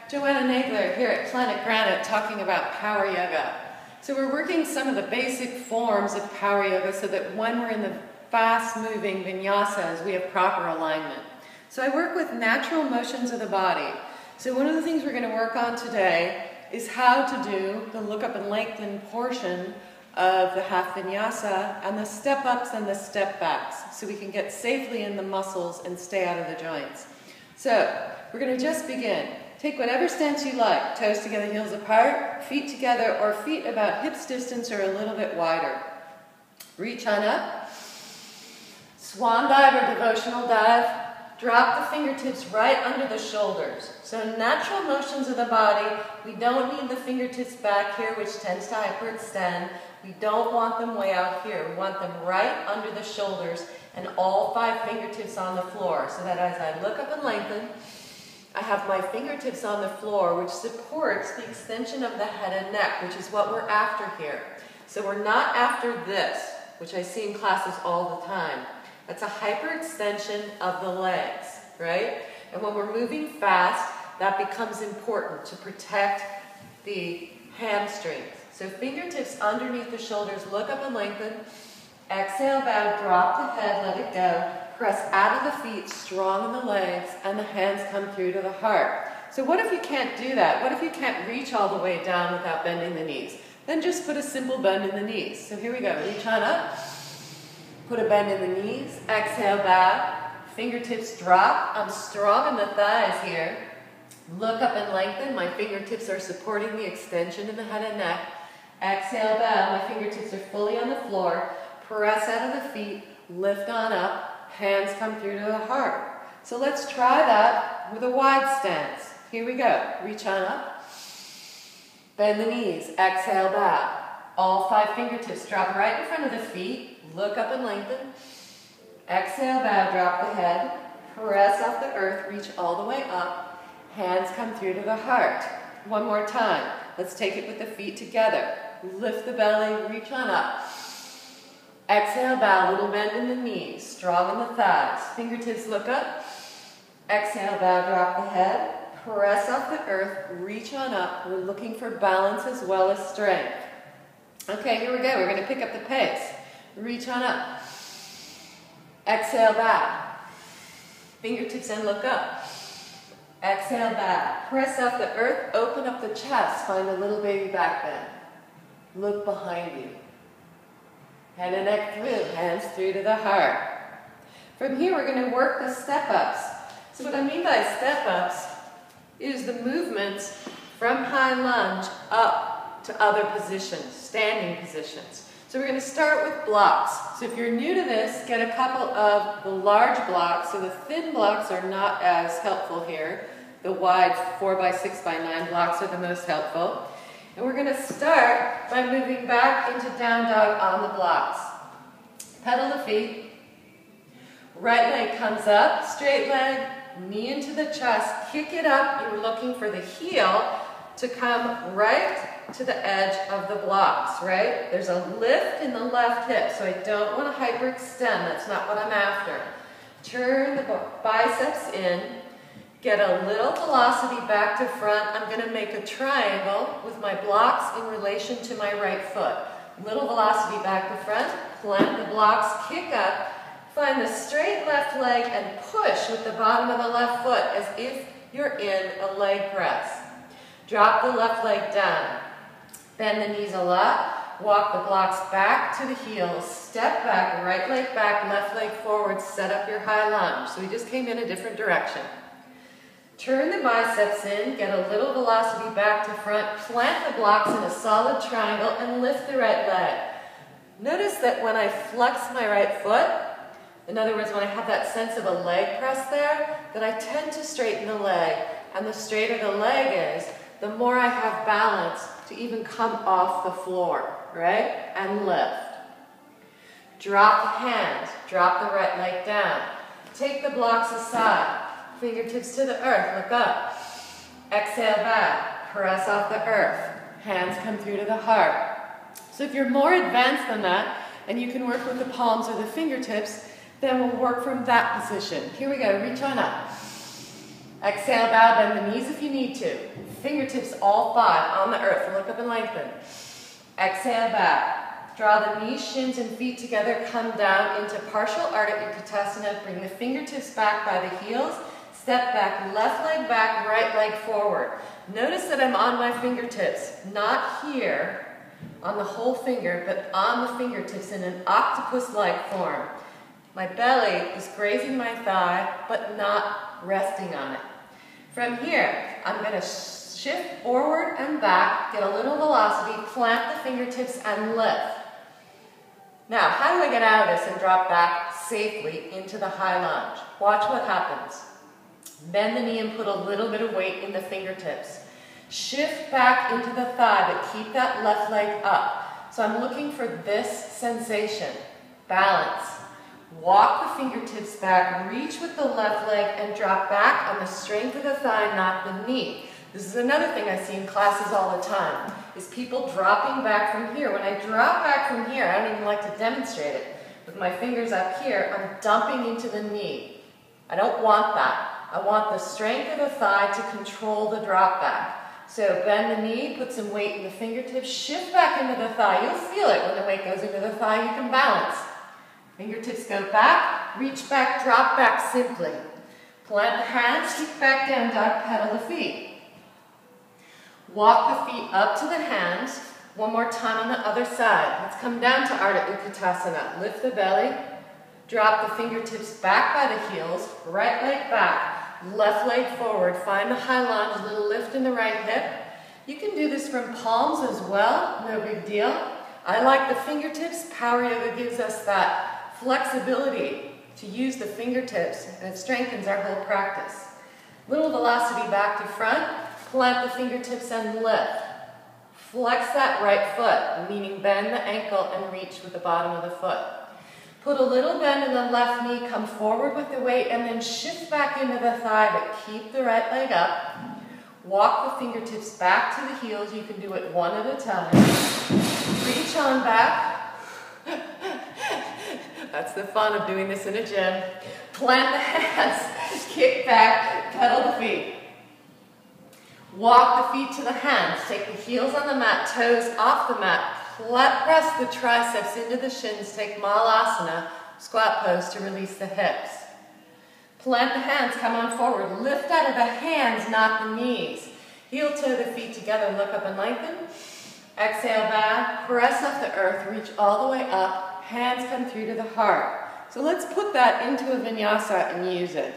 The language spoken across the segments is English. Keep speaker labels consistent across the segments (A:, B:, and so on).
A: JoAnneh Nagler here at Planet Granite talking about power yoga. So we're working some of the basic forms of power yoga so that when we're in the fast-moving vinyasas, we have proper alignment. So I work with natural motions of the body. So one of the things we're going to work on today is how to do the look up and lengthen portion of the half vinyasa and the step ups and the step backs so we can get safely in the muscles and stay out of the joints. So we're going to just begin. Take whatever stance you like, toes together, heels apart, feet together, or feet about hips distance or a little bit wider. Reach on up, swan dive or devotional dive. Drop the fingertips right under the shoulders. So natural motions of the body, we don't need the fingertips back here, which tends to hyperextend. We don't want them way out here. We want them right under the shoulders and all 5 fingertips on the floor, so that as I look up and lengthen, I have my fingertips on the floor, which supports the extension of the head and neck, which is what we're after here. So we're not after this, which I see in classes all the time. That's a hyperextension of the legs, right? And when we're moving fast, that becomes important to protect the hamstrings. So fingertips underneath the shoulders, look up and lengthen. Exhale, bow, drop the head, let it go. Press out of the feet, strong in the legs, and the hands come through to the heart. So what if you can't do that? What if you can't reach all the way down without bending the knees? Then just put a simple bend in the knees. So here we go, reach on up. Put a bend in the knees, exhale, bow, fingertips drop. I'm strong in the thighs here. Look up and lengthen. My fingertips are supporting the extension in the head and neck. Exhale, bow. My fingertips are fully on the floor. Press out of the feet, lift on up, hands come through to the heart. So let's try that with a wide stance. Here we go. Reach on up. Bend the knees, exhale, bow. All 5 fingertips drop right in front of the feet. Look up and lengthen. Exhale, bow, drop the head. Press off the earth, reach all the way up. Hands come through to the heart. One more time. Let's take it with the feet together. Lift the belly, reach on up. Exhale, bow, little bend in the knees. Strong in the thighs. Fingertips look up. Exhale, bow, drop the head. Press off the earth, reach on up. We're looking for balance as well as strength. Okay, here we go. We're going to pick up the pace. Reach on up. Exhale, bow. Fingertips and look up. Exhale, bow. Press off the earth, open up the chest. Find a little baby back bend. Look behind you. Head and neck through, hands through to the heart. From here, we're going to work the step-ups. So what I mean by step-ups is the movements from high lunge up to other positions, standing positions. So we're going to start with blocks. So if you're new to this, get a couple of the large blocks. So the thin blocks are not as helpful here. The wide 4x6x9 blocks are the most helpful. And we're going to start by moving back into down dog on the blocks. Pedal the feet. Right leg comes up, straight leg, knee into the chest, kick it up. You're looking for the heel to come right to the edge of the blocks, right? There's a lift in the left hip, so I don't want to hyperextend. That's not what I'm after. Turn the biceps in. Get a little velocity back to front. I'm going to make a triangle with my blocks in relation to my right foot. Little velocity back to front. Plant the blocks, kick up. Find the straight left leg and push with the bottom of the left foot as if you're in a leg press. Drop the left leg down. Bend the knees a lot. Walk the blocks back to the heels. Step back, right leg back, left leg forward. Set up your high lunge. So we just came in a different direction. Turn the biceps in. Get a little velocity back to front. Plant the blocks in a solid triangle and lift the right leg. Notice that when I flex my right foot, in other words, when I have that sense of a leg press there, that I tend to straighten the leg. And the straighter the leg is, the more I have balance to even come off the floor, right? And lift. Drop the hands, drop the right leg down. Take the blocks aside, fingertips to the earth, look up. Exhale back, press off the earth. Hands come through to the heart. So if you're more advanced than that, and you can work with the palms or the fingertips, then we'll work from that position. Here we go, reach on up. Exhale, bow, bend the knees if you need to. Fingertips all five on the earth. Look up and lengthen. Exhale, bow. Draw the knees, shins, and feet together. Come down into partial Ardha Utkatasana. Bring the fingertips back by the heels. Step back, left leg back, right leg forward. Notice that I'm on my fingertips, not here on the whole finger, but on the fingertips in an octopus-like form. My belly is grazing my thigh, but not resting on it. From here, I'm going to shift forward and back, get a little velocity, plant the fingertips, and lift. Now, how do I get out of this and drop back safely into the high lunge? Watch what happens. Bend the knee and put a little bit of weight in the fingertips. Shift back into the thigh, but keep that left leg up. So I'm looking for this sensation. Balance. Walk the fingertips back, reach with the left leg, and drop back on the strength of the thigh, not the knee. This is another thing I see in classes all the time, is people dropping back from here. When I drop back from here, I don't even like to demonstrate it. With my fingers up here, I'm dumping into the knee. I don't want that. I want the strength of the thigh to control the drop back. So bend the knee, put some weight in the fingertips, shift back into the thigh. You'll feel it when the weight goes into the thigh, you can balance. Fingertips go back, reach back, drop back simply. Plant the hands, kick back down, dog, pedal the feet. Walk the feet up to the hands. One more time on the other side. Let's come down to Ardha Utkatasana. Lift the belly, drop the fingertips back by the heels, right leg back. Left leg forward, find the high lunge, little lift in the right hip. You can do this from palms as well, no big deal. I like the fingertips. Power Yoga gives us that flexibility to use the fingertips, and it strengthens our whole practice. Little velocity back to front, plant the fingertips and lift. Flex that right foot, meaning bend the ankle and reach with the bottom of the foot. Put a little bend in the left knee, come forward with the weight, and then shift back into the thigh, but keep the right leg up. Walk the fingertips back to the heels. You can do it one at a time. Reach on back. That's the fun of doing this in a gym. Plant the hands, kick back, pedal the feet. Walk the feet to the hands. Take the heels on the mat, toes off the mat. Press the triceps into the shins, take Malasana, squat pose to release the hips. Plant the hands, come on forward. Lift out of the hands, not the knees. Heel toe the feet together, look up and lengthen. Exhale, bow, press off the earth, reach all the way up. Hands come through to the heart. So let's put that into a vinyasa and use it.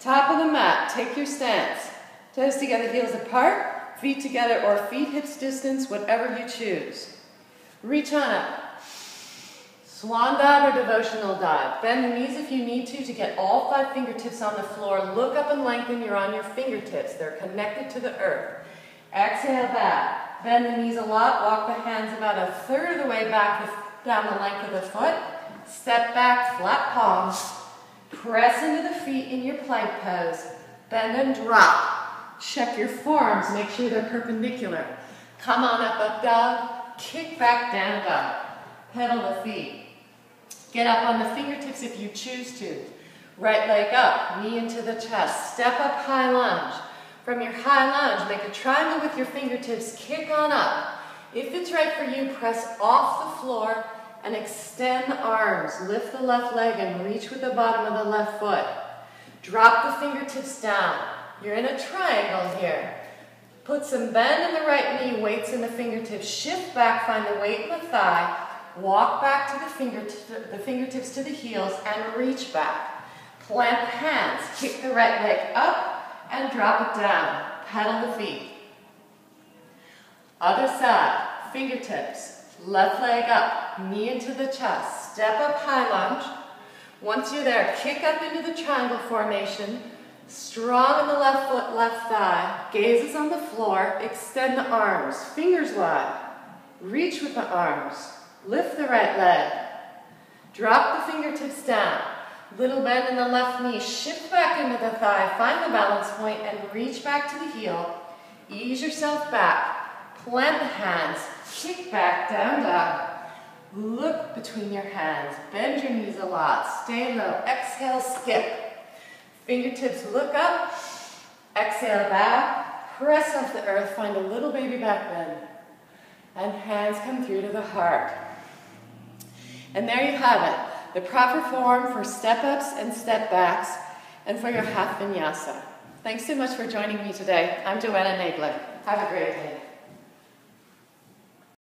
A: Top of the mat, take your stance. Toes together, heels apart, feet together or feet hips distance, whatever you choose. Reach on up. Swan dive or devotional dive. Bend the knees if you need to get all five fingertips on the floor. Look up and lengthen. You're on your fingertips. They're connected to the earth. Exhale back. Bend the knees a lot. Walk the hands about a third of the way back down the length of the foot. Step back, flat palms. Press into the feet in your plank pose. Bend and drop. Check your forearms. Make sure they're perpendicular. Come on up dog. Kick back, down dog. Pedal the feet. Get up on the fingertips if you choose to. Right leg up, knee into the chest. Step up, high lunge. From your high lunge, make a triangle with your fingertips. Kick on up. If it's right for you, press off the floor and extend the arms. Lift the left leg and reach with the bottom of the left foot. Drop the fingertips down. You're in a triangle here. Put some bend in the right knee, weights in the fingertips. Shift back, find the weight in the thigh. Walk back to the fingertips to the heels and reach back. Plant the hands, kick the right leg up and drop it down. Pedal the feet. Other side, fingertips, left leg up, knee into the chest. Step up, high lunge. Once you're there, kick up into the triangle formation. Strong in the left foot, left thigh. Gaze is on the floor. Extend the arms, fingers wide. Reach with the arms. Lift the right leg. Drop the fingertips down. Little bend in the left knee. Shift back into the thigh. Find the balance point and reach back to the heel. Ease yourself back. Plant the hands. Kick back, down dog. Look between your hands. Bend your knees a lot. Stay low. Exhale, skip. Fingertips look up. Exhale back, press off the earth, find a little baby back bend. And hands come through to the heart. And there you have it, the proper form for step-ups and step-backs and for your half vinyasa. Thanks so much for joining me today. I'm JoAnneh Nagler. Have a great day.